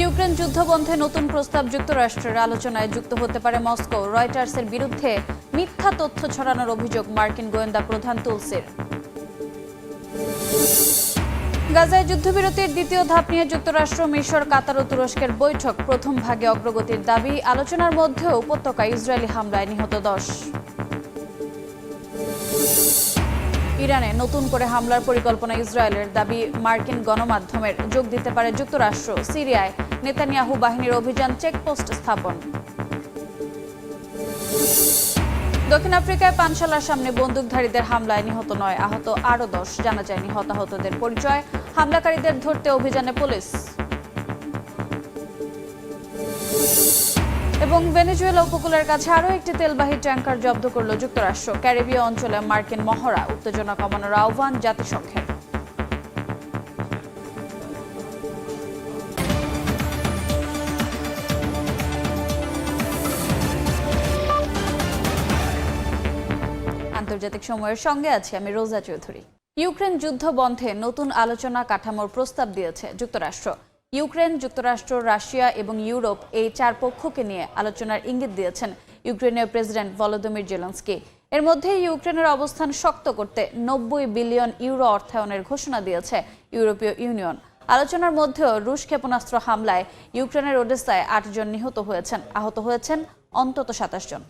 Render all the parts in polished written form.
Ukraine যুদ্ধবন্ধে নতুন প্রস্তাব যুক্তরাষ্ট্রের আলোচনায় যুক্ত হতে পারে মস্কো। রয়টার্সের বিরুদ্ধে মিথ্যা তথ্য ছড়ানোর অভিযোগ মার্কিন গোয়েন্দা প্রধান তুলসির। গাজায় যুদ্ধবিরতির দ্বিতীয় ধাপ নিয়ে যুক্তরাষ্ট্র, মিশর, কাতার ও তুরস্কের বৈঠক। প্রথম ভাগে অগ্রগতির দাবি। আলোচনার মধ্যেও উপত্যকায় ইসরায়েলি হামলায় নিহত 10। ইরানে নতুন করে হামলার পরিকল্পনা ইসরায়েলের, দাবি মার্কিন গণমাধ্যমের। যোগ দিতে পারে যুক্তরাষ্ট্র। সিরিয়ায় নেতানিয়াহু বাহিনীর অভিযান, চেকপোস্ট স্থাপন। দক্ষিণ আফ্রিকায় পানশালার সামনে বন্দুকধারীদের হামলায় নিহত 9, আহত আরও 10। জানা যায়নি হতাহতদের পরিচয়। হামলাকারীদের ধরতে অভিযানে পুলিশ। এবং ভেনেজুয়েলা উপকূলের কাছে আরও একটি তেলবাহী ট্যাঙ্কার জব্দ করল যুক্তরাষ্ট্র। ক্যারিবীয় অঞ্চলে মার্কিন মহড়া, উত্তেজনা কমানোর আহ্বান জাতিসংঘের। আন্তর্জাতিক সময়ের সঙ্গে আছি আমি রোজা চৌধুরী। ইউক্রেন যুদ্ধ বন্ধে নতুন আলোচনা কাঠামোর প্রস্তাব দিয়েছে যুক্তরাষ্ট্র। ইউক্রেন, যুক্তরাষ্ট্র, রাশিয়া এবং ইউরোপ এই চার পক্ষকে নিয়ে আলোচনার ইঙ্গিত দিয়েছেন ইউক্রেনের প্রেসিডেন্ট ভলোদিমির জেলেনস্কি। এর মধ্যে ইউক্রেনের অবস্থান শক্ত করতে 90 বিলিয়ন ইউরো অর্থায়নের ঘোষণা দিয়েছে ইউরোপীয় ইউনিয়ন। আলোচনার মধ্যেও রুশ ক্ষেপণাস্ত্র হামলায় ইউক্রেনের ওডেসায় 8 জন নিহত হয়েছেন, আহত হয়েছেন অন্তত 27 জন।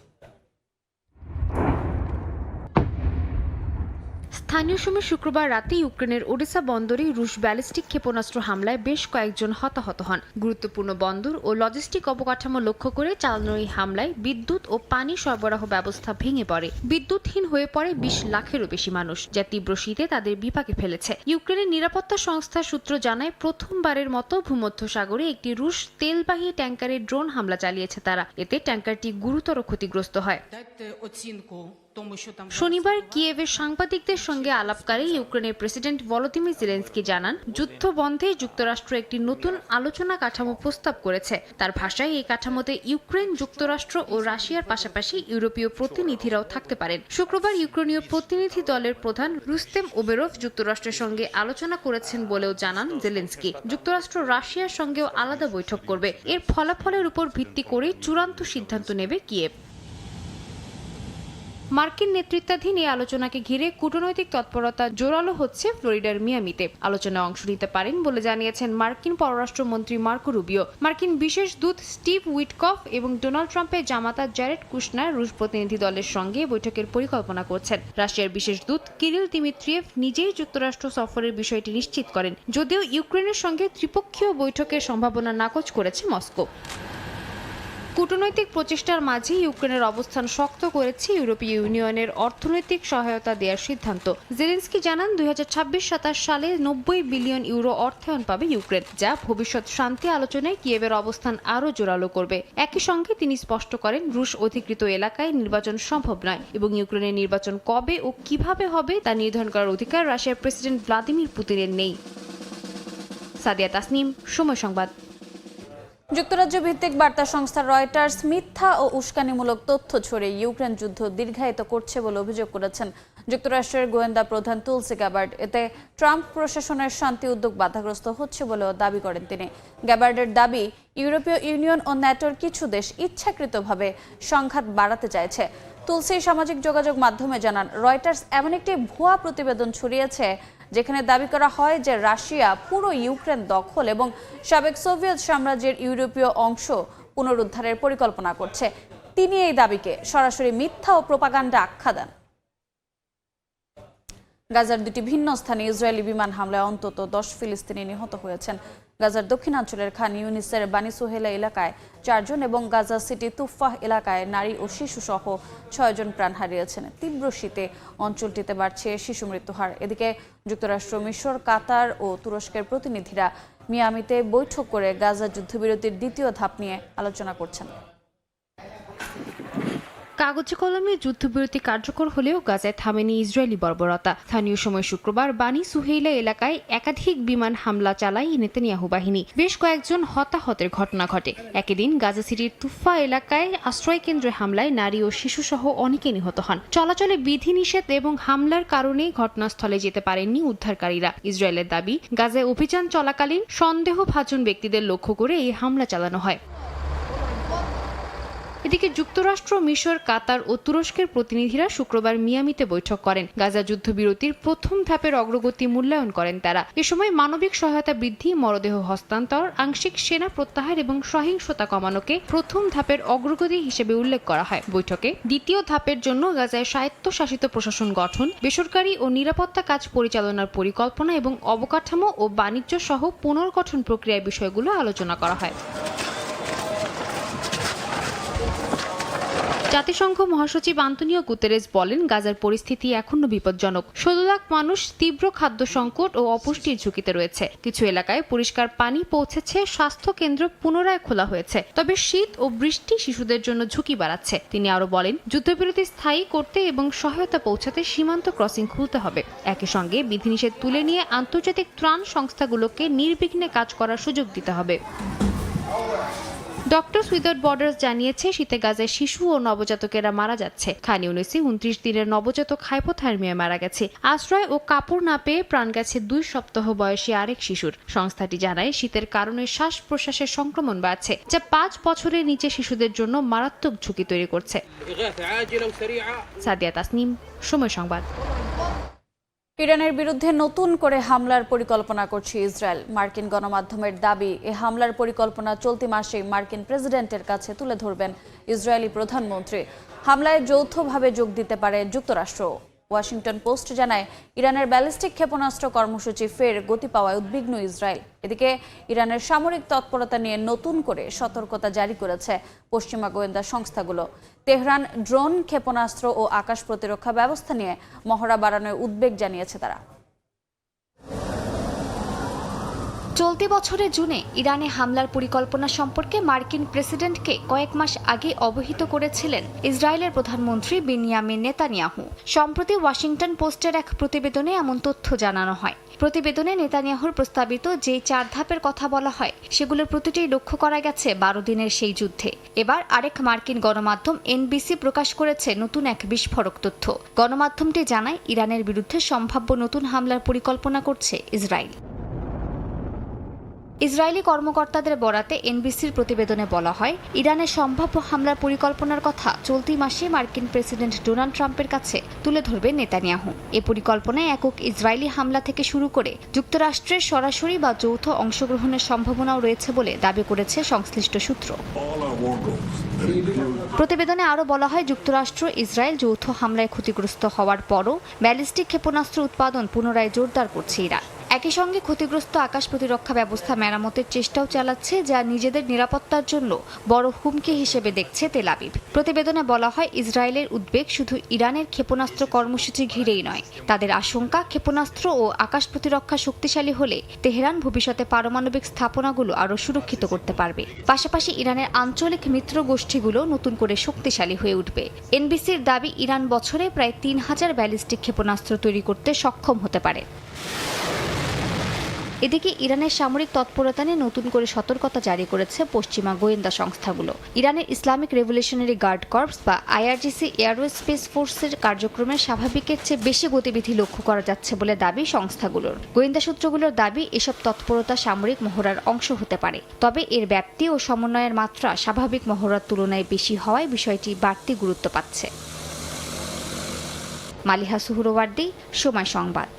স্থানীয় সময় শুক্রবার রাতে ইউক্রেনের ওডেসা বন্দরে রুশ ব্যালিস্টিক ক্ষেপণাস্ত্র হামলায় বেশ কয়েকজন হতাহত হন। গুরুত্বপূর্ণ বন্দর ও লজিস্টিক অবকাঠামো লক্ষ্য করে চালানো এই হামলায় বিদ্যুৎ ও পানি সরবরাহ ব্যবস্থা ভেঙে পড়ে। বিদ্যুৎহীন হয়ে পড়ে 20 লাখেরও বেশি মানুষ, যা তীব্র শীতে তাদের বিপাকে ফেলেছে। ইউক্রেনের নিরাপত্তা সংস্থার সূত্র জানায়, প্রথমবারের মতো ভূমধ্যসাগরে একটি রুশ তেলবাহী ট্যাঙ্কারে ড্রোন হামলা চালিয়েছে তারা। এতে ট্যাঙ্কারটি গুরুতর ক্ষতিগ্রস্ত হয়। শনিবার কিয়েভের সাংবাদিকদের সঙ্গে আলাপকালে ইউক্রেনের প্রেসিডেন্ট ভলোদিমির জেলেনস্কি জানান, যুদ্ধ বন্ধে যুক্তরাষ্ট্র একটি নতুন আলোচনা কাঠামো প্রস্তাব করেছে। তার ভাষায়, এই কাঠামোতে ইউক্রেন, যুক্তরাষ্ট্র ও রাশিয়ার পাশাপাশি ইউরোপীয় প্রতিনিধিরাও থাকতে পারেন। শুক্রবার ইউক্রেনীয় প্রতিনিধি দলের প্রধান রুস্তেম ওবেরভ যুক্তরাষ্ট্রের সঙ্গে আলোচনা করেছেন বলেও জানান জেলেনস্কি। যুক্তরাষ্ট্র রাশিয়ার সঙ্গেও আলাদা বৈঠক করবে। এর ফলাফলের উপর ভিত্তি করে চূড়ান্ত সিদ্ধান্ত নেবে কিয়েভ। মার্কিন নেতৃত্বাধীন এই আলোচনাকে ঘিরে কূটনৈতিক তৎপরতা জোরালো হচ্ছে ফ্লোরিডার মিয়ামিতে। আলোচনায় অংশ নিতে পারেন বলে জানিয়েছেন মার্কিন পররাষ্ট্রমন্ত্রী মার্কো রুবিও। মার্কিন বিশেষ দূত স্টিভ উইটকফ এবং ডোনাল্ড ট্রাম্পের জামাতা জ্যারেড কুশনার রুশ প্রতিনিধি দলের সঙ্গে বৈঠকের পরিকল্পনা করছেন। রাশিয়ার বিশেষ দূত কিরিল দিমিত্রিয়েভ নিজেই যুক্তরাষ্ট্র সফরের বিষয়টি নিশ্চিত করেন, যদিও ইউক্রেনের সঙ্গে ত্রিপক্ষীয় বৈঠকের সম্ভাবনা নাকচ করেছে মস্কো। কূটনৈতিক প্রচেষ্টার মাঝে ইউক্রেনের অবস্থান শক্ত করেছে ইউরোপীয় ইউনিয়নের অর্থনৈতিক সহায়তা দেওয়ার সিদ্ধান্ত। জেলেনস্কি জানান, 2026-27 সালে 90 বিলিয়ন ইউরো অর্থায়ন পাবে ইউক্রেন, যা ভবিষ্যৎ শান্তি আলোচনায় কিয়েভের অবস্থান আরও জোরালো করবে। একই সঙ্গে তিনি স্পষ্ট করেন, রুশ অধিকৃত এলাকায় নির্বাচন সম্ভব নয় এবং ইউক্রেনের নির্বাচন কবে ও কিভাবে হবে তা নির্ধারণ করার অধিকার রাশিয়ার প্রেসিডেন্ট ভ্লাদিমির পুতিনের নেই। সাদিয়া তাসনিম, সময় সংবাদ। যুক্তরাজ্য ভিত্তিক বার্তা সংস্থা রয়টার্স মিথ্যা ও উস্কানিমূলক তথ্য ছড়িয়ে ইউক্রেন যুদ্ধ দীর্ঘায়িত করছে বলে অভিযোগ করেছেন যুক্তরাষ্ট্রের গোয়েন্দা প্রধান তুলসি গ্যাবার্ড। এতে ট্রাম্প প্রশাসনের শান্তি উদ্যোগ বাধাগ্রস্ত হচ্ছে বলেও দাবি করেন তিনি। গ্যাবার্ডের দাবি, ইউরোপীয় ইউনিয়ন ও ন্যাটোর কিছু দেশ ইচ্ছাকৃতভাবে সংঘাত বাড়াতে চাইছে। তুলসি সামাজিক যোগাযোগ মাধ্যমে জানান, রয়টার্স এমন একটি ভুয়া প্রতিবেদন ছড়িয়েছে যেখানে দাবি করা হয় যে রাশিয়া পুরো ইউক্রেন দখল এবং সাবেক সোভিয়েত সাম্রাজ্যের ইউরোপীয় অংশ পুনরুদ্ধারের পরিকল্পনা করছে। তিনি এই দাবিকে সরাসরি মিথ্যা ও প্রোপাগান্ডা আখ্যা দেন। গাজার দুটি ভিন্ন স্থানে ইসরায়েলি বিমান হামলায় অন্তত 10 ফিলিস্তিনি নিহত হয়েছেন। গাজার দক্ষিণাঞ্চলের খান ইউনিসের বানি সোহেলা এলাকায় 4 জন এবং গাজা সিটি তুফাহ এলাকায় নারী ও শিশু সহ 6 জন প্রাণ হারিয়েছেন। তীব্র শীতে অঞ্চলটিতে বাড়ছে শিশু মৃত্যুহার। এদিকে যুক্তরাষ্ট্র, মিশর, কাতার ও তুরস্কের প্রতিনিধিরা মিয়ামিতে বৈঠক করে গাজা যুদ্ধবিরতির দ্বিতীয় ধাপ নিয়ে আলোচনা করছেন। কাগজে কলমে যুদ্ধবিরতি কার্যকর হলেও গাজায় থামেনি ইসরায়েলি বর্বরতা। স্থানীয় সময় শুক্রবার বানি সুহেইলা এলাকায় একাধিক বিমান হামলা চালায় নেতানিয়াহু বাহিনী। বেশ কয়েকজন হতাহতের ঘটনা ঘটে। একই দিন গাজা সিটির তুফা এলাকায় আশ্রয়কেন্দ্রে হামলায় নারী ও শিশুসহ অনেকে নিহত হন। চলাচলে বিধিনিষেধ এবং হামলার কারণে ঘটনাস্থলে যেতে পারেননি উদ্ধারকারীরা। ইসরায়েলের দাবি, গাজায় অভিযান চলাকালীন সন্দেহভাজন ব্যক্তিদের লক্ষ্য করে এই হামলা চালানো হয়। এদিকে যুক্তরাষ্ট্র, মিশর, কাতার ও তুরস্কের প্রতিনিধিরা শুক্রবার মিয়ামিতে বৈঠক করেন। গাজা যুদ্ধবিরতির প্রথম ধাপের অগ্রগতি মূল্যায়ন করেন তারা। এ সময় মানবিক সহায়তা বৃদ্ধি, মরদেহ হস্তান্তর, আংশিক সেনা প্রত্যাহার এবং সহিংসতা কমানোকে প্রথম ধাপের অগ্রগতি হিসেবে উল্লেখ করা হয়। বৈঠকে দ্বিতীয় ধাপের জন্য গাজায় স্বায়ত্তশাসিত প্রশাসন গঠন, বেসরকারি ও নিরাপত্তা কাজ পরিচালনার পরিকল্পনা এবং অবকাঠামো ও বাণিজ্য সহ পুনর্গঠন প্রক্রিয়ার বিষয়গুলো আলোচনা করা হয়। জাতিসংঘ মহাসচিব আন্তোনিও গুতেরেস বলেন, গাজার পরিস্থিতি এখনো বিপজ্জনক। 16 লাখ মানুষ তীব্র খাদ্য সংকট ও অপুষ্টির ঝুঁকিতে রয়েছে। কিছু এলাকায় পরিষ্কার পানি পৌঁছেছে, স্বাস্থ্য কেন্দ্র পুনরায় খোলা হয়েছে। তবে শীত ও বৃষ্টি শিশুদের জন্য ঝুঁকি বাড়াচ্ছে। তিনি আরো বলেন, যুদ্ধবিরতি স্থায়ী করতে এবং সহায়তা পৌঁছাতে সীমান্ত ক্রসিং খুলতে হবে। একই সঙ্গে বিধিনিষেধ তুলে নিয়ে আন্তর্জাতিক ত্রাণ সংস্থাগুলোকে নির্বিঘ্নে কাজ করার সুযোগ দিতে হবে। ডক্টরস উইদাউট বর্ডার্স জানিয়েছে, শীতে গাজায় শিশু ও নবজাতকেরা মারা যাচ্ছে। খান ইউনিসে 29 দিনের নবজাতক হাইপোথার্মিয়ায় মারা গেছে। আশ্রয় ও কাপড় না পেয়ে প্রাণ গেছে 2 সপ্তাহ বয়সী আরেক শিশুর। সংস্থাটি জানায়, শীতের কারণে শ্বাস প্রশ্বাসের সংক্রমণ বাড়ছে, যা 5 বছরের নিচে শিশুদের জন্য মারাত্মক ঝুঁকি তৈরি করছে। সাদিয়া তাসনিম, সময় সংবাদ। ইরানের বিরুদ্ধে নতুন করে হামলার পরিকল্পনা করছে ইসরায়েল। মার্কিন গণমাধ্যমের দাবি, এ হামলার পরিকল্পনা চলতি মাসে মার্কিন প্রেসিডেন্টের কাছে তুলে ধরবেন ইসরায়েলি প্রধানমন্ত্রী। হামলায় যৌথভাবে যোগ দিতে পারে যুক্তরাষ্ট্র। ওয়াশিংটন পোস্ট জানায়, ইরানের ব্যালিস্টিক ক্ষেপণাস্ত্র কর্মসূচি ফের গতি পাওয়ায় উদ্বিগ্ন ইসরায়েল। এদিকে ইরানের সামরিক তৎপরতা নিয়ে নতুন করে সতর্কতা জারি করেছে পশ্চিমা গোয়েন্দা সংস্থাগুলো। তেহরান ড্রোন, ক্ষেপণাস্ত্র ও আকাশ প্রতিরক্ষা ব্যবস্থা নিয়ে মহড়া বাড়ানোর উদ্বেগ জানিয়েছে তারা। চলতি বছরের জুনে ইরানে হামলার পরিকল্পনা সম্পর্কে মার্কিন প্রেসিডেন্টকে কয়েক মাস আগে অবহিত করেছিলেন ইসরায়েলের প্রধানমন্ত্রী বেনিয়ামিন নেতানিয়াহু। সম্প্রতি ওয়াশিংটন পোস্টের এক প্রতিবেদনে এমন তথ্য জানানো হয়। প্রতিবেদনে নেতানিয়াহুর প্রস্তাবিত যে 4 ধাপের কথা বলা হয়, সেগুলোর প্রতিটিই লক্ষ্য করা গেছে 12 দিনের সেই যুদ্ধে। এবার আরেক মার্কিন গণমাধ্যম এনবিসি প্রকাশ করেছে নতুন এক বিস্ফোরক তথ্য। গণমাধ্যমটি জানায়, ইরানের বিরুদ্ধে সম্ভাব্য নতুন হামলার পরিকল্পনা করছে ইসরায়েল। ইসরায়েলি কর্মকর্তাদের বরাতে এনবিসির প্রতিবেদনে বলা হয়, ইরানের সম্ভাব্য হামলার পরিকল্পনার কথা চলতি মাসে মার্কিন প্রেসিডেন্ট ডোনাল্ড ট্রাম্পের কাছে তুলে ধরবেন নেতানিয়াহু। এ পরিকল্পনায় একক ইসরায়েলি হামলা থেকে শুরু করে যুক্তরাষ্ট্রের সরাসরি বা যৌথ অংশগ্রহণের সম্ভাবনাও রয়েছে বলে দাবি করেছে সংশ্লিষ্ট সূত্র। প্রতিবেদনে আরও বলা হয়, যুক্তরাষ্ট্র ইসরায়েল যৌথ হামলায় ক্ষতিগ্রস্ত হওয়ার পরও ব্যালিস্টিক ক্ষেপণাস্ত্র উৎপাদন পুনরায় জোরদার করছে ইরান। একই সঙ্গে ক্ষতিগ্রস্ত আকাশ প্রতিরক্ষা ব্যবস্থা মেরামতের চেষ্টাও চালাচ্ছে, যা নিজেদের নিরাপত্তার জন্য বড় হুমকি হিসেবে দেখছে তেল আবিব। প্রতিবেদনে বলা হয়, ইসরায়েলের উদ্বেগ শুধু ইরানের ক্ষেপণাস্ত্র কর্মসূচি ঘিরেই নয়। তাদের আশঙ্কা, ক্ষেপণাস্ত্র ও আকাশ প্রতিরক্ষা শক্তিশালী হলে তেহরান ভবিষ্যতে পারমাণবিক স্থাপনাগুলো আরও সুরক্ষিত করতে পারবে। পাশাপাশি ইরানের আঞ্চলিক মিত্র গোষ্ঠীগুলো নতুন করে শক্তিশালী হয়ে উঠবে। এনবিসির দাবি, ইরান বছরে প্রায় 3000 ব্যালিস্টিক ক্ষেপণাস্ত্র তৈরি করতে সক্ষম হতে পারে। এদিকে ইরানের সামরিক তৎপরতা নিয়ে নতুন করে সতর্কতা জারি করেছে পশ্চিমা গোয়েন্দা সংস্থাগুলো। ইরানের ইসলামিক রেভলিউশনারি গার্ড কর্পস বা আইআরজিসি এয়ারোস্পেস ফোর্সের কার্যক্রমে স্বাভাবিকের চেয়ে বেশি গতিবিধি লক্ষ্য করা যাচ্ছে বলে দাবি সংস্থাগুলোর। গোয়েন্দা সূত্রগুলোর দাবি, এসব তৎপরতা সামরিক মহড়ার অংশ হতে পারে, তবে এর ব্যাপ্তি ও সমন্বয়ের মাত্রা স্বাভাবিক মহড়ার তুলনায় বেশি হওয়ায় বিষয়টি বাড়তি গুরুত্ব পাচ্ছে। মালিহা সুহরওয়ার্দী, সময় সংবাদ।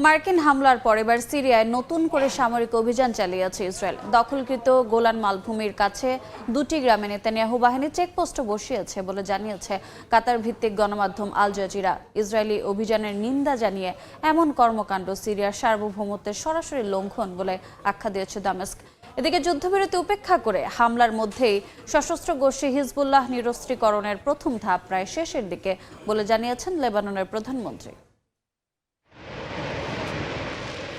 মার্কিন হামলার পর এবার সিরিয়ায় নতুন করে সামরিক অভিযান চালিয়েছে ইসরায়েল। দখলকৃত গোলান মালভূমির কাছে 2টি গ্রামে নেতানিয়াহু বাহিনী চেকপোস্ট বসিয়েছে বলে জানিয়েছে কাতার ভিত্তিক গণমাধ্যম আল জাজিরা। ইসরায়েলি অভিযানের নিন্দা জানিয়ে এমন কর্মকাণ্ড সিরিয়ার সার্বভৌমত্বের সরাসরি লঙ্ঘন বলে আখ্যা দিয়েছে দামেস্ক। এদিকে যুদ্ধবিরতি উপেক্ষা করে হামলার মধ্যেই সশস্ত্র গোষ্ঠী হিজবুল্লাহ নিরস্ত্রীকরণের প্রথম ধাপ প্রায় শেষের দিকে বলে জানিয়েছেন লেবাননের প্রধানমন্ত্রী।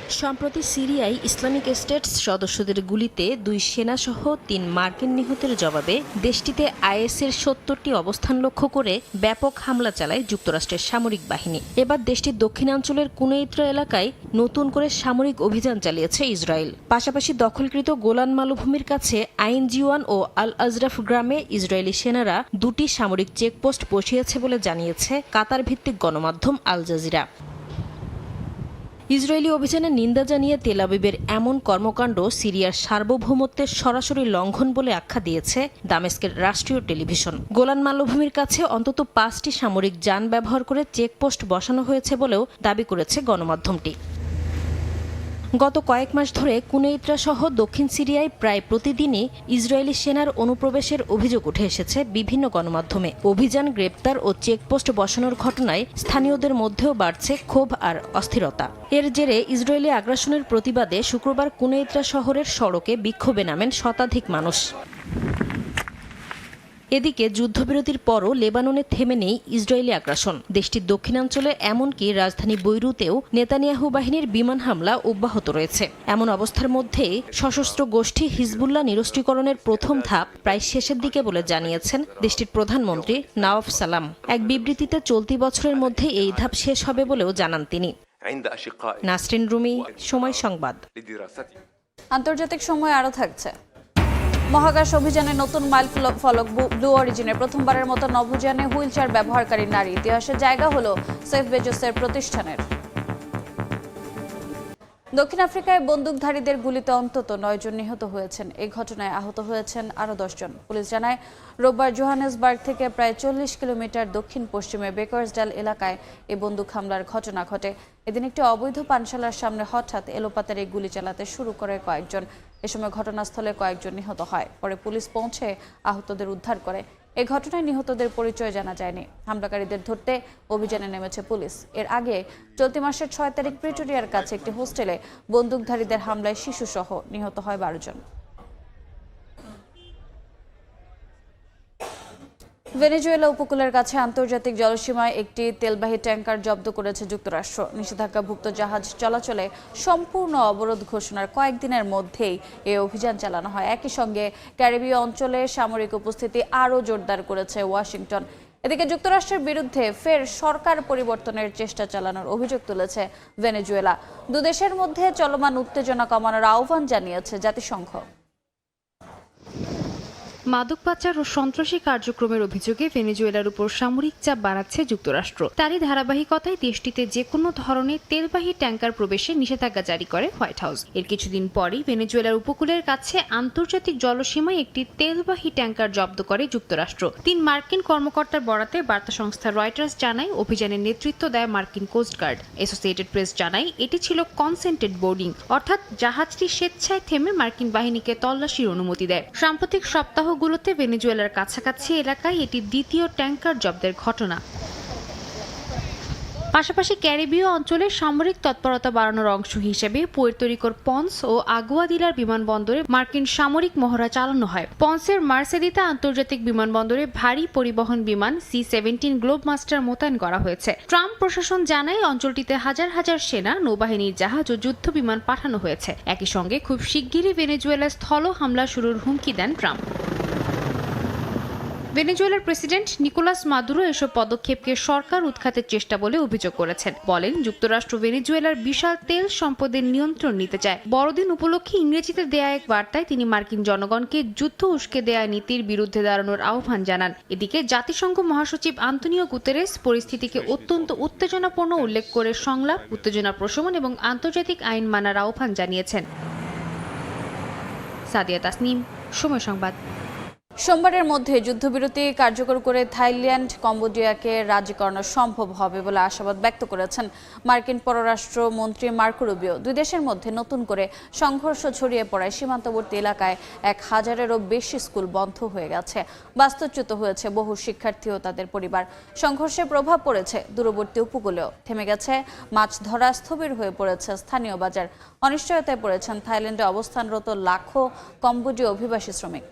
সম্প্রতি সিরিয়ায় ইসলামিক স্টেটস সদস্যদের গুলিতে 2 সেনাসহ 3 মার্কিন নিহতের জবাবে দেশটিতে আইএসের 70টি অবস্থান লক্ষ্য করে ব্যাপক হামলা চালায় যুক্তরাষ্ট্রের সামরিক বাহিনী। এবার দেশটির দক্ষিণাঞ্চলের কুনেইত্রা এলাকায় নতুন করে সামরিক অভিযান চালিয়েছে ইসরায়েল। পাশাপাশি দখলকৃত গোলান মালভূমির কাছে আইন জিওয়ান ও আল আজরাফ গ্রামে ইসরায়েলি সেনারা 2টি সামরিক চেকপোস্ট বসিয়েছে বলে জানিয়েছে কাতার ভিত্তিক গণমাধ্যম আল জাজিরা। ইসরায়েলি অভিযানের নিন্দা জানিয়ে তেল আবিবের এমন কর্মকাণ্ড সিরিয়ার সার্বভৌমত্বের সরাসরি লঙ্ঘন বলে আখ্যা দিয়েছে দামেস্কের রাষ্ট্রীয় টেলিভিশন। গোলান মালভূমির কাছে অন্তত 5টি সামরিক যান ব্যবহার করে চেকপোস্ট বসানো হয়েছে বলেও দাবি করেছে গণমাধ্যমটি। গত কয়েক মাস ধরে কুনেইত্রা সহ দক্ষিণ সিরিয়ায় প্রায় প্রতিদিনই ইসরায়েলি সেনার অনুপ্রবেশের অভিযোগ উঠে এসেছে বিভিন্ন গণমাধ্যমে। অভিযান, গ্রেপ্তার ও চেকপোস্ট বসানোর ঘটনায় স্থানীয়দের মধ্যেও বাড়ছে ক্ষোভ আর অস্থিরতা। এর জেরে ইসরায়েলি আগ্রাসনের প্রতিবাদে শুক্রবার কুনেইত্রা শহরের সড়কে বিক্ষোভে নামেন শতাধিক মানুষ। এদিকে যুদ্ধবিরতির পরও লেবাননে থেমে নেই ইসরায়েলি আগ্রাসন। দেশটির দক্ষিণাঞ্চলে এমনকি রাজধানী বৈরুতেও নেতানিয়াহু বাহিনীর বিমান হামলা অব্যাহত রয়েছে। এমন অবস্থার মধ্যে সশস্ত্র গোষ্ঠী হিজবুল্লাহ নিরস্ত্রীকরণের প্রথম ধাপ প্রায় শেষের দিকে বলে জানিয়েছেন দেশটির প্রধানমন্ত্রী নওয়াফ সালাম। এক বিবৃতিতে চলতি বছরের মধ্যে এই ধাপ শেষ হবে বলেও জানান তিনি। নাসরিন রুমি, সময় সংবাদ। আন্তর্জাতিক সময় আরও থাকছে। মহাকাশ অভিযানে নতুন মাইল ফলক ব্লু অরিজিনের প্রথমবারের মতো নভোযানে হুইলচেয়ার ব্যবহারকারী নারী ইতিহাসে জায়গা হলো সেফ বেজোসের প্রতিষ্ঠানের। দক্ষিণ আফ্রিকায় বন্দুকধারীদের গুলিতে অন্তত 9 জন নিহত হয়েছেন। এই ঘটনায় আহত হয়েছেন আরও 10 জন। পুলিশ জানায় রোববার জোহানেসবার্গ থেকে প্রায় 40 কিলোমিটার দক্ষিণ পশ্চিমে বেকার্সডাল এলাকায় এই বন্দুক হামলার ঘটনা ঘটে। এদিন একটি অবৈধ পানশালার সামনে হঠাৎ এলোপাতাড়ি গুলি চালাতে শুরু করে কয়েকজন। এ সময় ঘটনাস্থলে কয়েকজন নিহত হয়। পরে পুলিশ পৌঁছে আহতদের উদ্ধার করে। এই ঘটনায় নিহতদের পরিচয় জানা যায়নি। হামলাকারীদের ধরতে অভিযানে নেমেছে পুলিশ। এর আগে চলতি মাসের 6 তারিখ প্রিটোরিয়ার কাছে একটি হোস্টেলে বন্দুকধারীদের হামলায় শিশুসহ নিহত হয় 12 জন। ভেনেজুয়েলা উপকূলের কাছে আন্তর্জাতিক জলসীমায় একটি তেলবাহী ট্যাঙ্কার জব্দ করেছে যুক্তরাষ্ট্র। নিষেধাজ্ঞাভুক্ত জাহাজ চলাচলে সম্পূর্ণ অবরোধ ঘোষণার কয়েকদিনের মধ্যেই এই অভিযান চালানো হয়। একই সঙ্গে ক্যারিবীয় অঞ্চলে সামরিক উপস্থিতি আরও জোরদার করেছে ওয়াশিংটন। এদিকে যুক্তরাষ্ট্রের বিরুদ্ধে ফের সরকার পরিবর্তনের চেষ্টা চালানোর অভিযোগ তুলেছে ভেনেজুয়েলা। দুদেশের মধ্যে চলমান উত্তেজনা কমানোর আহ্বান জানিয়েছে জাতিসংঘ। মাদক পাচার ও সন্ত্রাসী কার্যক্রমের অভিযোগে ভেনেজুয়েলার উপর সামরিক চাপ বাড়াচ্ছে যুক্তরাষ্ট্র। তারই ধারাবাহিকতায় দেশটিতে যে কোনো ধরনের তেলবাহী ট্যাঙ্কার প্রবেশে নিষেধাজ্ঞা জারি করে হোয়াইট হাউস। এর কিছুদিন পরই ভেনেজুয়েলার উপকূলের কাছে আন্তর্জাতিক জলসীমায় একটি তেলবাহী ট্যাঙ্কার জব্দ করে যুক্তরাষ্ট্র। 3 মার্কিন কর্মকর্তার বরাতে বার্তা সংস্থা রয়টার্স জানায় অভিযানের নেতৃত্ব দেয় মার্কিন কোস্টগার্ড। অ্যাসোসিয়েটেড প্রেস জানায় এটি ছিল কনসেন্টেড বোর্ডিং, অর্থাৎ জাহাজটি স্বেচ্ছায় থেমে মার্কিন বাহিনীকে তল্লাশির অনুমতি দেয়। সাম্প্রতিক সপ্তাহগুলোতে ভেনেজুয়েলার কাছাকাছি এলাকায় এটি দ্বিতীয় ট্যাঙ্কার জব্দের ঘটনা। পাশাপাশি ক্যারিবীয় অঞ্চলে সামরিক তৎপরতা বাড়ানোর অংশ হিসেবে পুয়ের্তো রিকোর পন্স ও আগুয়াদিলার বিমানবন্দরে মার্কিন সামরিক মহড়া চালানো হয়। পন্সের মার্সেলিতা আন্তর্জাতিক বিমানবন্দরে ভারী পরিবহন বিমান C-17 গ্লোবমাস্টার মোতায়েন করা হয়েছে। ট্রাম্প প্রশাসন জানায় অঞ্চলটিতে হাজার হাজার সেনা, নৌবাহিনীর জাহাজ ও যুদ্ধ বিমান পাঠানো হয়েছে। একই সঙ্গে খুব শিগগিরই ভেনেজুয়েলার স্থল হামলা শুরুর হুমকি দেন ট্রাম্প। ভেনেজুয়েলার প্রেসিডেন্ট নিকোলাস মাদুরো এসব পদক্ষেপকে সরকার উৎখাতের চেষ্টা বলে অভিযোগ করেছেন। বলেন যুক্তরাষ্ট্র ভেনেজুয়েলার বিশাল তেল সম্পদের নিয়ন্ত্রণ নিতে চায়। বড়দিন উপলক্ষে ইংরেজিতে দেয়া এক বার্তায় তিনি মার্কিন জনগণকে যুদ্ধ উস্কে দেয়া নীতির বিরুদ্ধে দাঁড়ানোর আহ্বান জানান। এদিকে জাতিসংঘ মহাসচিব আন্তোনিও গুতেরেস পরিস্থিতিকে অত্যন্ত উত্তেজনাপূর্ণ উল্লেখ করে সংলাপ, উত্তেজনা প্রশমন এবং আন্তর্জাতিক আইন মানার আহ্বান জানিয়েছেন। সাদিয়া তাসনিম, সময় সংবাদ। সোমবারের মধ্যে যুদ্ধবিরতি কার্যকর করে থাইল্যান্ড, কম্বোডিয়াকে রাজি করানো সম্ভব হবে বলে আশাবাদ ব্যক্ত করেছেন মার্কিন পররাষ্ট্র মন্ত্রী মার্কো রুবিও। দুই দেশের মধ্যে নতুন করে সংঘর্ষ ছড়িয়ে পড়ায় সীমান্তবর্তী এলাকায় 1000-এরও বেশি স্কুল বন্ধ হয়ে গেছে। বাস্তুচ্যুত হয়েছে বহু শিক্ষার্থী ও তাদের পরিবার। সংঘর্ষের প্রভাব পড়েছে দূরবর্তী উপকূলেও। থেমে গেছে মাছ ধরা, স্থবির হয়ে পড়েছে স্থানীয় বাজার। অনিশ্চয়তায় পড়েছেন থাইল্যান্ডে অবস্থানরত লাখো কম্বোডীয় অভিবাসী শ্রমিক।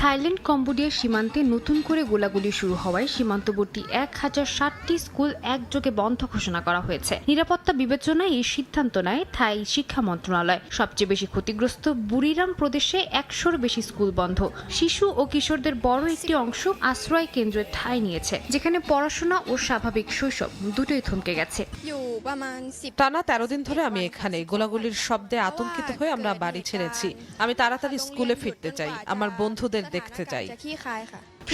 থাইল্যান্ড কম্বোডিয়া সীমান্তে নতুন করে গোলাগুলি শুরু হওয়ায় সীমান্তবর্তী 1060টি স্কুল একযোগে বন্ধ ঘোষণা করা হয়েছে। নিরাপত্তা বিবেচনায় এই সিদ্ধান্ত নেয় থাই শিক্ষা মন্ত্রণালয়। সবচেয়ে বেশি ক্ষতিগ্রস্ত বুরিরাম প্রদেশে 100-র বেশি স্কুল বন্ধ। শিশু ও কিশোরদের বড় একটি অংশ আশ্রয় কেন্দ্রে ঠাঁই নিয়েছে, যেখানে পড়াশোনা ও স্বাভাবিক শৈশব দুটোই থমকে গেছে। টানা 13 দিন ধরে আমি এখানে। গোলাগুলির শব্দে আতঙ্কিত হয়ে আমরা বাড়ি ছেড়েছি। আমি তাড়াতাড়ি স্কুলে ফিরতে চাই, আমার বন্ধুদের দেখতে চাই।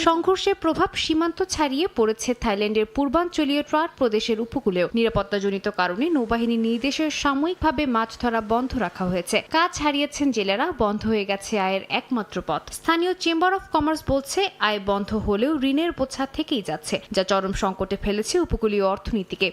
সংঘর্ষের প্রভাব সীমান্ত ছাড়িয়ে পড়েছে থাইল্যান্ডের পূর্বাঞ্চলীয় ট্রাট প্রদেশের উপকূলেও। নিরাপত্তাজনিত কারণে নৌবাহিনীর নির্দেশে সাময়িকভাবে মাছ ধরা বন্ধ রাখা হয়েছে। কাজ হারিয়েছেন জেলেরা, বন্ধ হয়ে গেছে আয়ের একমাত্র পথ। স্থানীয় চেম্বার অফ কমার্স বলছে, আয় বন্ধ হলেও ঋণের বোঝা থেকেই যাচ্ছে, যা চরম সংকটে ফেলেছে উপকূলীয় অর্থনীতিকে।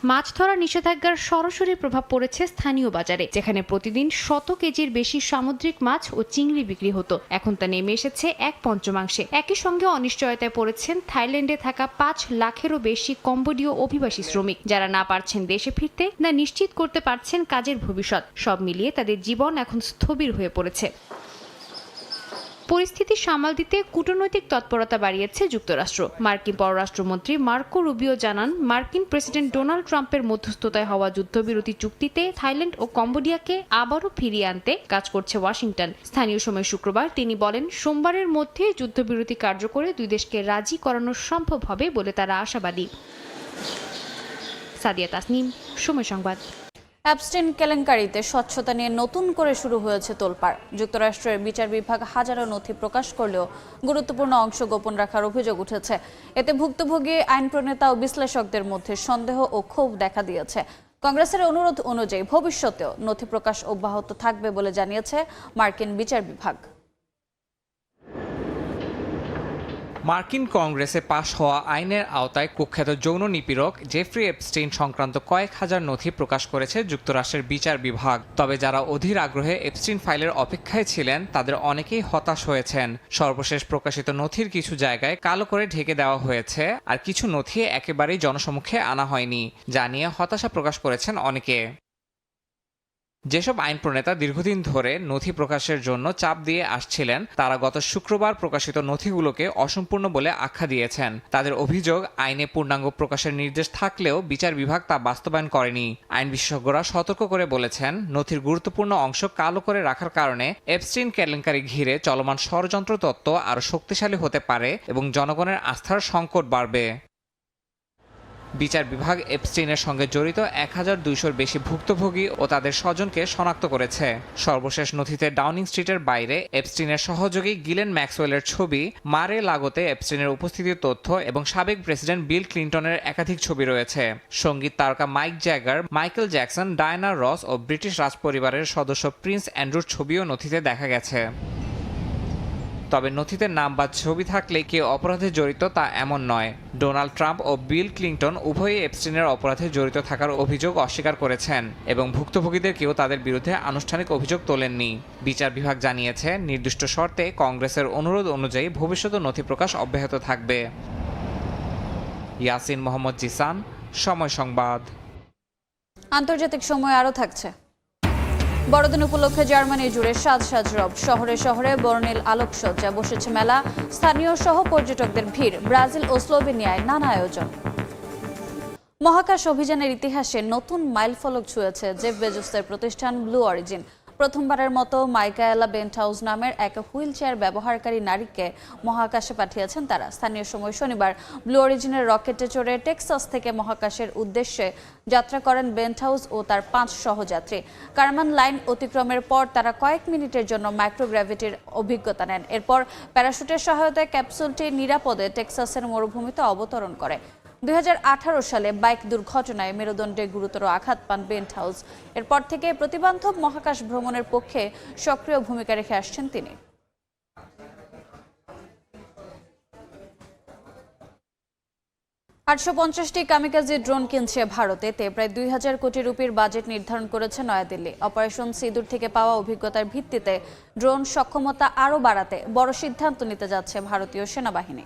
মাছ ধরার নিষেধাজ্ঞার সরাসরি প্রভাব পড়েছে স্থানীয় বাজারে, যেখানে প্রতিদিন 100 কেজির বেশি সামুদ্রিক মাছ ও চিংড়ি বিক্রি হতো। এখন তা নেমে এসেছে 1/5। একই সঙ্গে অনিশ্চয়তায় পড়েছেন থাইল্যান্ডে থাকা 5 লাখেরও বেশি কম্বোডীয় অভিবাসী শ্রমিক, যারা না পারছেন দেশে ফিরতে, না নিশ্চিত করতে পারছেন কাজের ভবিষ্যৎ। সব মিলিয়ে তাদের জীবন এখন স্থবির হয়ে পড়েছে। পরিস্থিতি সামাল দিতে কূটনৈতিক তৎপরতা বাড়িয়েছে যুক্তরাষ্ট্র। মার্কিন পররাষ্ট্রমন্ত্রী মার্কো রুবিও জানান, মার্কিন প্রেসিডেন্ট ডোনাল্ড ট্রাম্পের মধ্যস্থতায় হওয়া যুদ্ধবিরতি চুক্তিতে থাইল্যান্ড ও কম্বোডিয়াকে আবারও ফিরিয়ে আনতে কাজ করছে ওয়াশিংটন। স্থানীয় সময় শুক্রবার তিনি বলেন, সোমবারের মধ্যে যুদ্ধবিরতি কার্যকরে দুই দেশকে রাজি করানো সম্ভব হবে বলে তারা আশাবাদী। সাদিয়া তাসনিম, সময় সংবাদ। অ্যাপস্টিন কেলেঙ্কারিতে স্বচ্ছতা নিয়ে নতুন করে শুরু হয়েছে তোলপাড়। যুক্তরাষ্ট্রের বিচার বিভাগ হাজারো নথি প্রকাশ করলেও গুরুত্বপূর্ণ অংশ গোপন রাখার অভিযোগ উঠেছে। এতে ভুক্তভোগী আইন প্রণেতা ও বিশ্লেষকদের মধ্যে সন্দেহ ও ক্ষোভ দেখা দিয়েছে। কংগ্রেসের অনুরোধ অনুযায়ী ভবিষ্যতেও নথি প্রকাশ অব্যাহত থাকবে বলে জানিয়েছে মার্কিন বিচার বিভাগ। মার্কিন কংগ্রেসে পাশ হওয়া আইনের আওতায় কুখ্যাত যৌন নিপীড়ক জেফ্রি এপস্টিন সংক্রান্ত কয়েক হাজার নথি প্রকাশ করেছে যুক্তরাষ্ট্রের বিচার বিভাগ। তবে যারা অধীর আগ্রহে এপস্টিন ফাইলের অপেক্ষায় ছিলেন, তাদের অনেকেই হতাশ হয়েছেন। সর্বশেষ প্রকাশিত নথির কিছু জায়গায় কালো করে ঢেকে দেওয়া হয়েছে, আর কিছু নথি একেবারেই জনসমক্ষে আনা হয়নি, যা নিয়ে হতাশা প্রকাশ করেছেন অনেকে। যেসব আইন প্রণেতা দীর্ঘদিন ধরে নথি প্রকাশের জন্য চাপ দিয়ে আসছিলেন, তারা গত শুক্রবার প্রকাশিত নথিগুলোকে অসম্পূর্ণ বলে আখ্যা দিয়েছেন। তাদের অভিযোগ, আইনে পূর্ণাঙ্গ প্রকাশের নির্দেশ থাকলেও বিচার বিভাগ তা বাস্তবায়ন করেনি। আইন বিশেষজ্ঞরা সতর্ক করে বলেছেন, নথির গুরুত্বপূর্ণ অংশ কালো করে রাখার কারণে এপস্টিন কেলেঙ্কারি ঘিরে চলমান ষড়যন্ত্র তত্ত্ব আরও শক্তিশালী হতে পারে এবং জনগণের আস্থার সংকট বাড়বে। বিচার বিভাগ এপস্টিনের সঙ্গে জড়িত 1200-র বেশি ভুক্তভোগী ও তাদের স্বজনকে শনাক্ত করেছে। সর্বশেষ নথিতে ডাউনিং স্ট্রিটের বাইরে এপস্টিনের সহযোগী গিলেন ম্যাক্সওয়েলের ছবি, মারে লাগোতে এপস্টিনের উপস্থিতির তথ্য এবং সাবেক প্রেসিডেন্ট বিল ক্লিন্টনের একাধিক ছবি রয়েছে। সঙ্গীত তারকা Mick Jagger, Michael Jackson, Diana Ross ও ব্রিটিশ রাজপরিবারের সদস্য প্রিন্স অ্যান্ড্রুর ছবিও নথিতে দেখা গেছে। তবে নথিতে নাম বা ছবি থাকলে কেউ অপরাধে জড়িত তা এমন নয়। ডোনাল্ড ট্রাম্প ও বিল ক্লিন্টন উভয়ই এপস্টিনের অপরাধে জড়িত থাকার অভিযোগ অস্বীকার করেছেন এবং ভুক্তভোগীদের কেউ তাদের বিরুদ্ধে আনুষ্ঠানিক অভিযোগ তোলেননি। বিচার বিভাগ জানিয়েছে, নির্দিষ্ট শর্তে কংগ্রেসের অনুরোধ অনুযায়ী ভবিষ্যতে নথি প্রকাশ অব্যাহত থাকবে। ইয়াসিন মোহাম্মদ জিসান, সময় সংবাদ। আন্তর্জাতিক সময় আরও থাকছে। বড়দিন উপলক্ষে জার্মানি জুড়ে সাজ রব, শহরে শহরে বর্ণিল আলোকসজ্জা, বসেছে মেলা, স্থানীয় সহ পর্যটকদের ভিড়। ব্রাজিল ও স্লোভেনিয়ায় নানা আয়োজন। মহাকাশ অভিযানের ইতিহাসে নতুন মাইলফলক ছুঁয়েছে জেফ বেজোসের প্রতিষ্ঠান ব্লু অরিজিন। প্রথমবারের মতো মাইকায়েলা বেন্টহাউস নামের এক হুইল চেয়ার ব্যবহারকারী নারীকে মহাকাশে পাঠিয়েছেন তারা। স্থানীয় সময় শনিবার ব্লু অরিজিনের রকেটে চড়ে টেক্সাস থেকে মহাকাশের উদ্দেশ্যে যাত্রা করেন বেন্টহাউস ও তার 5 সহযাত্রী। কারমান লাইন অতিক্রমের পর তারা কয়েক মিনিটের জন্য মাইক্রোগ্র্যাভিটির অভিজ্ঞতা নেন। এরপর প্যারাশুটের সহায়তায় ক্যাপসুলটি নিরাপদে টেক্সাসের মরুভূমিতে অবতরণ করে। 2018 সালে বাইক দুর্ঘটনায় মেরুদণ্ডে গুরুতর আঘাত পান বেন্টহাউস। এরপর থেকে প্রতিবান্ধব মহাকাশ ভ্রমণের পক্ষে সক্রিয় ভূমিকা রেখে আসছেন তিনি। 850টি কামিকাজি ড্রোন কিনছে ভারত। এতে প্রায় 2000 কোটি রুপির বাজেট নির্ধারণ করেছে নয়াদিল্লি। অপারেশন সিঁদুর থেকে পাওয়া অভিজ্ঞতার ভিত্তিতে ড্রোন সক্ষমতা আরও বাড়াতে বড় সিদ্ধান্ত নিতে যাচ্ছে ভারতীয় সেনাবাহিনী।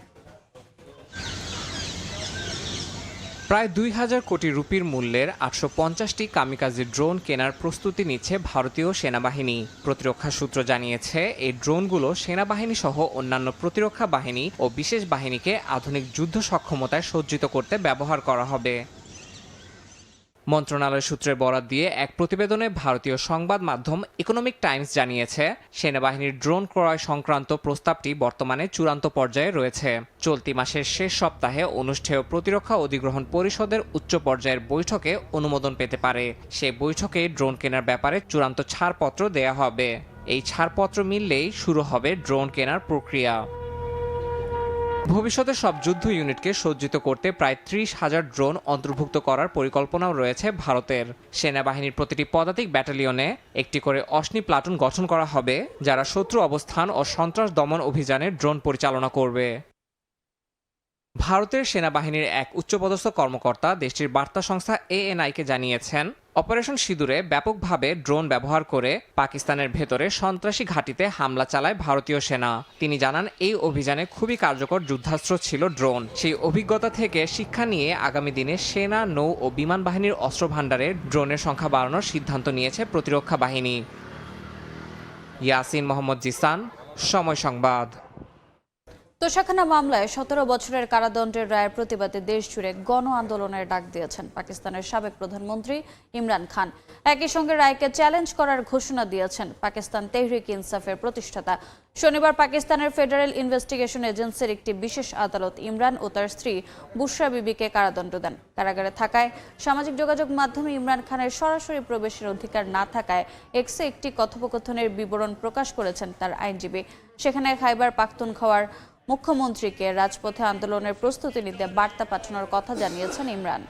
প্রায় ২,০০০ কোটি রুপির মূল্যের ৮৫০টি কামিকাজি ড্রোন কেনার প্রস্তুতি নিচ্ছে ভারতীয় সেনাবাহিনী। প্রতিরক্ষা সূত্র জানিয়েছে, এই ড্রোনগুলো সেনাবাহিনী সহ অন্যান্য প্রতিরক্ষা বাহিনী ও বিশেষ বাহিনীকে আধুনিক যুদ্ধ সক্ষমতায় সজ্জিত করতে ব্যবহার করা হবে। মন্ত্রণালয় সূত্রের বরাত দিয়ে এক প্রতিবেদনে ভারতীয় সংবাদ মাধ্যম ইকোনমিক টাইমস জানিয়েছে, সেনাবাহিনীর ড্রোন ক্রয় সংক্রান্ত প্রস্তাবটি বর্তমানে চূড়ান্ত পর্যায়ে রয়েছে। চলতি মাসের শেষ সপ্তাহে অনুষ্ঠেয় প্রতিরক্ষা অধিগ্রহণ পরিষদের উচ্চ পর্যায়ের বৈঠকে অনুমোদন পেতে পারে। সেই বৈঠকে ড্রোন কেনার ব্যাপারে চূড়ান্ত ছাড়পত্র দেয়া হবে। এই ছাড়পত্র মিললেই শুরু হবে ড্রোন কেনার প্রক্রিয়া। ভবিষ্যতে সব যুদ্ধ ইউনিটকে সজ্জিত করতে প্রায় ৩০,০০০ ড্রোন অন্তর্ভুক্ত করার পরিকল্পনাও রয়েছে ভারতের। সেনাবাহিনীর প্রতিটি পদাতিক ব্যাটালিয়নে একটি করে অশ্নি প্লাটুন গঠন করা হবে, যারা শত্রু অবস্থান ও সন্ত্রাস দমন অভিযানে ড্রোন পরিচালনা করবে। ভারতের সেনাবাহিনীর এক উচ্চপদস্থ কর্মকর্তা দেশটির বার্তা সংস্থা ANI-কে জানিয়েছেন, অপারেশন সিঁদুরে ব্যাপকভাবে ড্রোন ব্যবহার করে পাকিস্তানের ভেতরে সন্ত্রাসী ঘাঁটিতে হামলা চালায় ভারতীয় সেনা। তিনি জানান, এই অভিযানে খুবই কার্যকর যুদ্ধাস্ত্র ছিল ড্রোন। সেই অভিজ্ঞতা থেকে শিক্ষা নিয়ে আগামী দিনে সেনা, নৌ ও বিমান বাহিনীর অস্ত্র ভাণ্ডারে ড্রোনের সংখ্যা বাড়ানোর সিদ্ধান্ত নিয়েছে প্রতিরক্ষা বাহিনী। ইয়াসিন মোহাম্মদ জিসান, সময় সংবাদ। তোষাখানা মামলায় ১৭ বছরের কারাদণ্ডের রায়ের প্রতিবাদে দেশজুড়ে গণ আন্দোলনের ডাক দিয়েছেন পাকিস্তানের সাবেক প্রধানমন্ত্রী ইমরান খান। একই সঙ্গে রায়কে চ্যালেঞ্জ করার ঘোষণা দিয়েছেন পাকিস্তান তেহরিক ইনসাফের প্রতিষ্ঠাতা। শনিবার পাকিস্তানের ফেডারেল ইনভেস্টিগেশন এজেন্সির একটি বিশেষ আদালত ইমরান ও তার স্ত্রী বুশরা বিবিকে কারাদণ্ড দেন। কারাগারে থাকায় সামাজিক যোগাযোগ মাধ্যমে ইমরান খানের সরাসরি প্রবেশের অধিকার না থাকায় এক্সে একটি কথোপকথনের বিবরণ প্রকাশ করেছেন তার আইনজীবী। সেখানে খাইবার পাখতুনখোয়ার মুখ্যমন্ত্রীকে রাজপথে আন্দোলনের প্রস্তুতি নিতে বার্তা পাঠানোর কথা জানিয়েছেন ইমরান।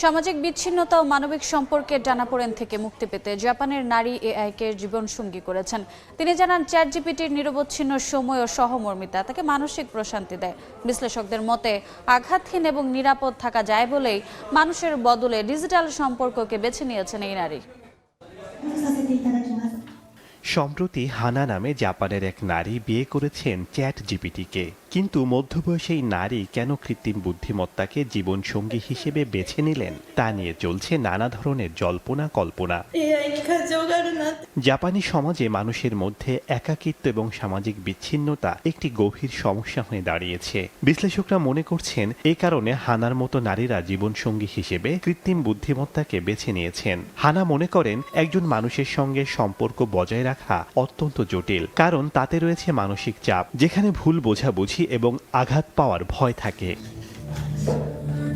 সামাজিক বিচ্ছিন্নতা ও মানবিক সম্পর্কের টানাপোড়েন থেকে মুক্তি পেতে জাপানের নারী AI-কে জীবনসঙ্গী করেছেন। তিনি জানান, চ্যাটজিপিটির নিরবচ্ছিন্ন সময় ও সহমর্মিতা তাকে মানসিক প্রশান্তি দেয়। বিশ্লেষকদের মতে, আঘাতহীন এবং নিরাপদ থাকা যায় বলেই মানুষের বদলে ডিজিটাল সম্পর্ককে বেছে নিয়েছেন এই নারী। সম্প্রতি হানা নামে জাপানের এক নারী বিয়ে করেছেন চ্যাটজিপিটিকে। কিন্তু মধ্যবয়সী এই নারী কেন কৃত্রিম বুদ্ধিমত্তাকে জীবনসঙ্গী হিসেবে বেছে নিলেন তা নিয়ে চলছে নানা ধরনের জল্পনা কল্পনা। জাপানি সমাজে মানুষের মধ্যে একাকিত্ব এবং সামাজিক বিচ্ছিন্নতা একটি গভীর সমস্যা হয়ে দাঁড়িয়েছে। বিশ্লেষকরা মনে করছেন, এই কারণে হানার মতো নারীরা জীবনসঙ্গী হিসেবে কৃত্রিম বুদ্ধিমত্তাকে বেছে নিয়েছেন। হানা মনে করেন, একজন মানুষের সঙ্গে সম্পর্ক বজায় রাখা অত্যন্ত জটিল, কারণ তাতে রয়েছে মানসিক চাপ, যেখানে ভুল বোঝাবুঝি এবং আঘাত পাওয়ার ভয় থাকে।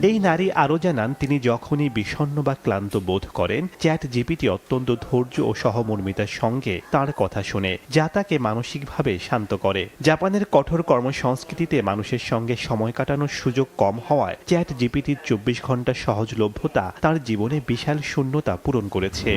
এই নারী আরও জানান, তিনি যখনই বিষণ্ণ বা ক্লান্ত বোধ করেন, চ্যাটজিপিটি অত্যন্ত ধৈর্য ও সহমর্মিতার সঙ্গে তার কথা শোনে, যা তাকে মানসিকভাবে শান্ত করে। জাপানের কঠোর কর্মসংস্কৃতিতে মানুষের সঙ্গে সময় কাটানোর সুযোগ কম হওয়ায় চ্যাটজিপিটির ২৪ ঘন্টা সহজলভ্যতা তার জীবনে বিশাল শূন্যতা পূরণ করেছে।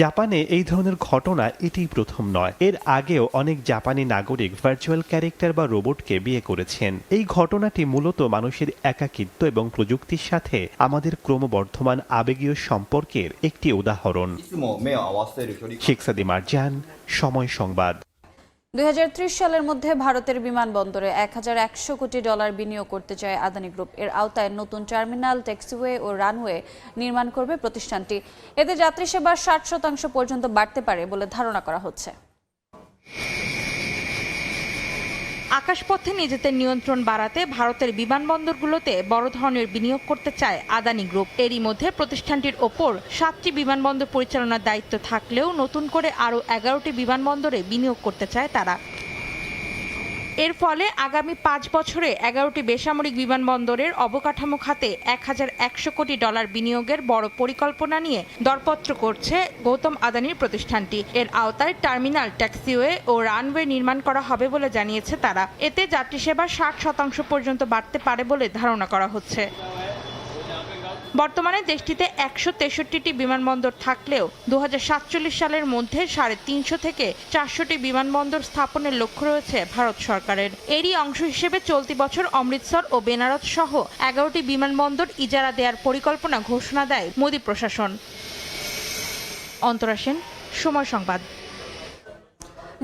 জাপানে এই ধরনের ঘটনা এটি প্রথম নয়। এর আগেও অনেক জাপানি নাগরিক ভার্চুয়াল ক্যারেক্টার বা রোবটকে বিয়ে করেছেন। এই ঘটনাটি মূলত মানুষের একাকিত্ব এবং প্রযুক্তির সাথে আমাদের ক্রমবর্ধমান আবেগীয় সম্পর্কের একটি উদাহরণ। শেখ সাদি মারজান, সময় সংবাদ। ২০৩০ সালের মধ্যে ভারতের বিমানবন্দরে $১,১০০ কোটি বিনিয়োগ করতে চায় আদানি গ্রুপ। এর আওতায় নতুন টার্মিনাল, ট্যাক্সিওয়ে ও রানওয়ে নির্মাণ করবে প্রতিষ্ঠানটি। এতে যাত্রী সেবা ৬০% পর্যন্ত বাড়তে পারে বলে ধারণা করা হচ্ছে। আকাশপথে নিজেদের নিয়ন্ত্রণ বাড়াতে ভারতের বিমানবন্দরগুলোতে বড় ধরনের বিনিয়োগ করতে চায় আদানি গ্রুপ। এরই মধ্যে প্রতিষ্ঠানটির ওপর 7টি বিমানবন্দর পরিচালনার দায়িত্ব থাকলেও নতুন করে আরও 11টি বিমানবন্দরে বিনিয়োগ করতে চায় তারা। এর ফলে আগামী 5 বছরে 11টি বেসামরিক বিমানবন্দরের অবকাঠামো খাতে $1,100 কোটি বিনিয়োগের বড় পরিকল্পনা নিয়ে দরপত্র করছে গৌতম আদানির প্রতিষ্ঠানটি। এর আওতায় টার্মিনাল, ট্যাক্সিওয়ে ও রানওয়ে নির্মাণ করা হবে বলে জানিয়েছে তারা। এতে যাত্রী সেবা 60% পর্যন্ত বাড়তে পারে বলে ধারণা করা হচ্ছে। বর্তমানে দেশটিতে 163টি বিমানবন্দর থাকলেও 2047 সালের মধ্যে 350 থেকে 400টি বিমানবন্দর স্থাপনের লক্ষ্য রয়েছে ভারত সরকারের। এরই অংশ হিসেবে চলতি বছর অমৃতসর ও বেনারস সহ 11টি বিমানবন্দর ইজারা দেওয়ার পরিকল্পনা ঘোষণা দেয় মোদী প্রশাসন। অন্তরা সেন, সময় সংবাদ।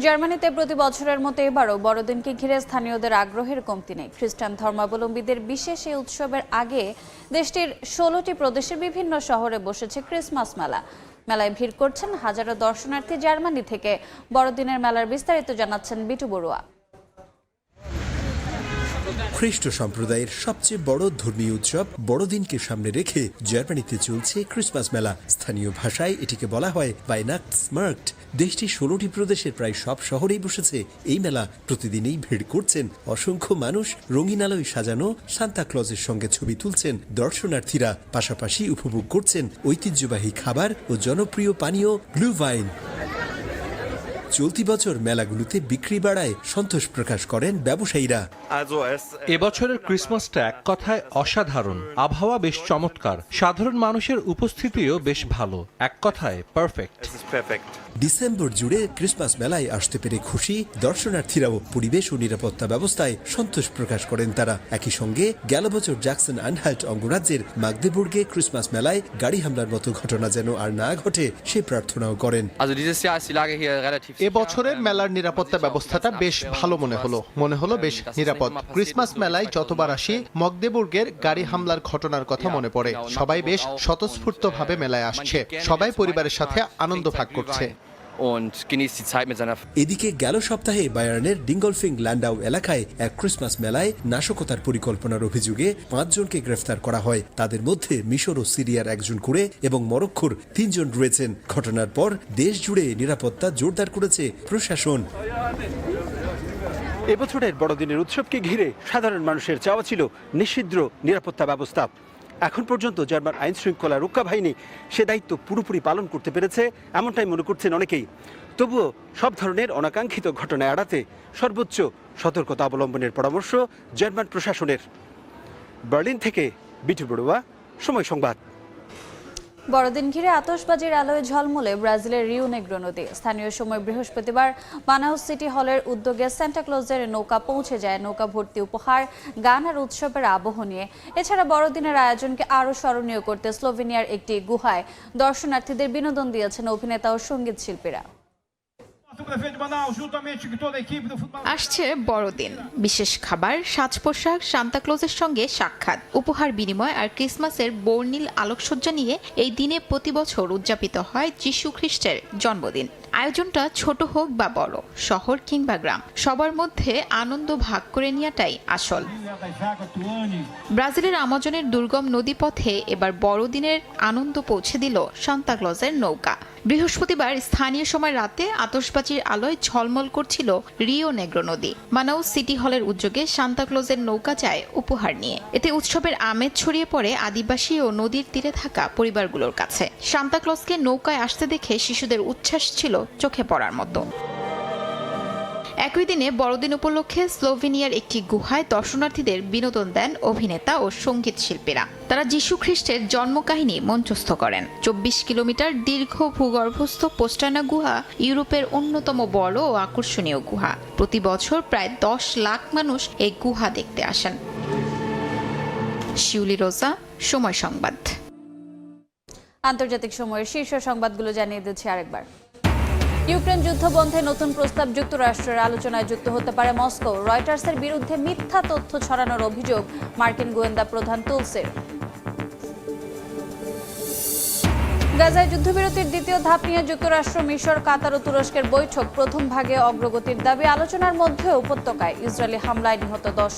জার্মানিতে প্রতি বছরের মতো এবারও বড়দিনকে ঘিরে স্থানীয়দের আগ্রহের কমতি নেই। খ্রিস্টান ধর্মাবলম্বীদের বিশেষ এই উৎসবের আগে দেশটির 16টি প্রদেশের বিভিন্ন শহরে বসেছে ক্রিসমাস মেলা। মেলায় ভিড় করছেন হাজারো দর্শনার্থী জার্মানি থেকে। বড়দিনের মেলার বিস্তারিত জানাচ্ছেন বিটু বড়ুয়া। খ্রিস্ট সম্প্রদায়ের সবচেয়ে বড় ধর্মীয় উৎসব বড়দিনকে সামনে রেখে জার্মানিতে চলছে ক্রিসমাস মেলা। স্থানীয় ভাষায় এটিকে বলা হয় ভাইনাক্সমার্কট। দেশটির 16টি প্রদেশের প্রায় সব শহরেই বসেছে এই মেলা। প্রতিদিনই ভিড় করছেন অসংখ্য মানুষ। রঙিন আলোয় সাজানো সান্তা ক্লজের সঙ্গে ছবি তুলছেন দর্শনার্থীরা, পাশাপাশি উপভোগ করছেন ঐতিহ্যবাহী খাবার ও জনপ্রিয় পানীয় গ্লুভাইন। চলতি বছর মেলাগুলোতে বিক্রি বাড়ায় সন্তোষ প্রকাশ করেন ব্যবসায়ীরা। এবছরের ক্রিসমাসটা এক কথায় অসাধারণ। আবহাওয়া বেশ চমৎকার, সাধারণ মানুষের উপস্থিতিও বেশ ভালো, এক কথায় পারফেক্ট। ডিসেম্বর জুড়ে ক্রিসমাস মেলায় আসতে পেরে খুশি দর্শনার্থীরাও। পরিবেশ ও নিরাপত্তা ব্যবস্থায় সন্তোষ প্রকাশ করেন তারা। একই সঙ্গে গেল বছর জ্যাকসন আনহাল্ট অঙ্গরাজ্যের মাগদেবুর্গে ক্রিসমাস মেলায় গাড়ি হামলার মতো ঘটনা যেন আর না ঘটে সে প্রার্থনাও করেন। এবছরের মেলার নিরাপত্তা ব্যবস্থাটা বেশ ভালো মনে হলো বেশ নিরাপদ। ক্রিসমাস মেলায় যতবার আসি মগদেবুর্গের গাড়ি হামলার ঘটনার কথা মনে পড়ে। সবাই বেশ স্বতঃস্ফূর্তভাবে মেলায় আসছে, সবাই পরিবারের সাথে আনন্দ ভাগ করছে। এদিকে গেল সপ্তাহে বায়ার্নের ডিঙ্গলফিং ল্যান্ডাউ এলাকায় এক ক্রিসমাস মেলায় নাশকতার পরিকল্পনার অভিযোগে 5 জনকে গ্রেফতার করা হয়। তাদের মধ্যে মিশর ও সিরিয়ার একজন করে এবং মরক্কোর 3 জন রয়েছেন। ঘটনার পর দেশ জুড়ে নিরাপত্তা জোরদার করেছে প্রশাসন। এবছরের বড়দিনের উৎসবকে ঘিরে সাধারণ মানুষের চাওয়া ছিল নিষিদ্ধ নিরাপত্তা ব্যবস্থা। এখন পর্যন্ত জার্মান আইন শৃঙ্খলা রক্ষা বাহিনী সে দায়িত্ব পুরোপুরি পালন করতে পেরেছে, এমনটাই মনে করছেন অনেকেই। তবুও সব ধরনের অনাকাঙ্ক্ষিত ঘটনা এড়াতে সর্বোচ্চ সতর্কতা অবলম্বনের পরামর্শ জার্মান প্রশাসনের। বার্লিন থেকে বিটু বড়ুয়া, সময় সংবাদ। বড়দিন ঘিরে আতশবাজির আলোয় ঝলমলে ব্রাজিলের রিও নেগ্রো নদী। স্থানীয় সময় বৃহস্পতিবার মানাউস সিটি হলের উদ্যোগে সান্টা ক্লজের নৌকা পৌঁছে যায় নৌকা ভর্তি উপহার, গান আর উৎসবের আবহ নিয়ে। এছাড়া বড়দিনের আয়োজনকে আরও স্মরণীয় করতে স্লোভেনিয়ার একটি গুহায় দর্শনার্থীদের বিনোদন দিয়েছেন অভিনেতা ও সঙ্গীত শিল্পীরা। আসছে বড়দিন, বিশেষ খাবার, সাজ পোশাক, সান্তা ক্লজের সঙ্গে সাক্ষাৎ, উপহার বিনিময় আর ক্রিসমাসের বর্ণিল আলোকসজ্জা নিয়ে এই দিনে প্রতি বছর উদযাপিত হয় যিশু খ্রিস্টের জন্মদিন। আয়োজনটা ছোট হোক বা বড়, শহর কিংবা গ্রাম, সবার মধ্যে আনন্দ ভাগ করে নেওয়াটাই আসল। ব্রাজিলের আমাজনের দুর্গম নদীপথে এবার বড়দিনের আনন্দ পৌঁছে দিল সান্তা ক্লজের নৌকা। বৃহস্পতিবার স্থানীয় সময় রাতে আতশবাজির আলোয় ঝলমল করছিল রিও নেগ্রো নদী। মানাউস সিটি হলের উদ্যোগে সান্তা ক্লজের নৌকা যায় উপহার নিয়ে। এতে উৎসবের আমেজ ছড়িয়ে পড়ে আদিবাসী ও নদীর তীরে থাকা পরিবারগুলোর কাছে। সান্তা ক্লজকে নৌকায় আসতে দেখে শিশুদের উচ্ছ্বাস ছিল চোখে পড়ার মতো। একই দিনে বড়দিন উপলক্ষে স্লোভেনিয়ার একটি গুহায় দর্শনার্থীদের বিনোদন দেন অভিনেতা ও সঙ্গীত শিল্পীরা। তারা যিশু খ্রিস্টের জন্মকাহিনী মঞ্চস্থ করেন। 24 কিলোমিটার দীর্ঘ ভূগর্ভস্থ পোস্টানা গুহা ইউরোপের অন্যতম বড় ও আকর্ষণীয় গুহা। প্রতি বছর প্রায় 10 লাখ মানুষ এই গুহা দেখতে আসেন। শিউলি রোজা, সময় সংবাদ। আন্তর্জাতিক সময়ের শীর্ষ সংবাদগুলো জানিয়ে দিচ্ছি আরেকবার। ইউক্রেন যুদ্ধ বন্ধে নতুন প্রস্তাব যুক্তরাষ্ট্রের আলোচনায় যুক্ত হতে পারে মস্কো। রয়টার্সের বিরুদ্ধে মিথ্যা তথ্য ছড়ানোর অভিযোগ মার্কিন গোয়েন্দা প্রধান তুলসির। গাজায় যুদ্ধবিরতির দ্বিতীয় ধাপ নিয়ে যুক্তরাষ্ট্র, মিশর, কাতার ও তুরস্কের বৈঠক। প্রথম ভাগে অগ্রগতির দাবি। আলোচনার মধ্যে উপত্যকায় ইসরায়েলি হামলায় নিহত 10।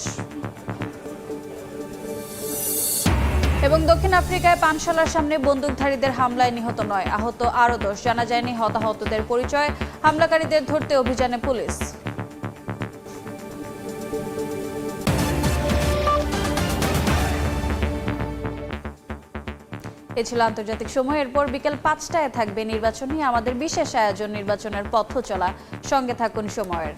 এবং দক্ষিণ আফ্রিকায় পানশালার সামনে বন্দুকধারীদের হামলায় নিহত 9, আহত আরও 10। জানা যায়নি হতাহতদের পরিচয়। হামলাকারীদের ধরতে অভিযানে পুলিশ। এ ছিল আন্তর্জাতিক সময়। এরপর বিকেল 5টায় থাকবে নির্বাচনী আমাদের বিশেষ আয়োজন নির্বাচনের পথ চলা। সঙ্গে থাকুন সময়ের।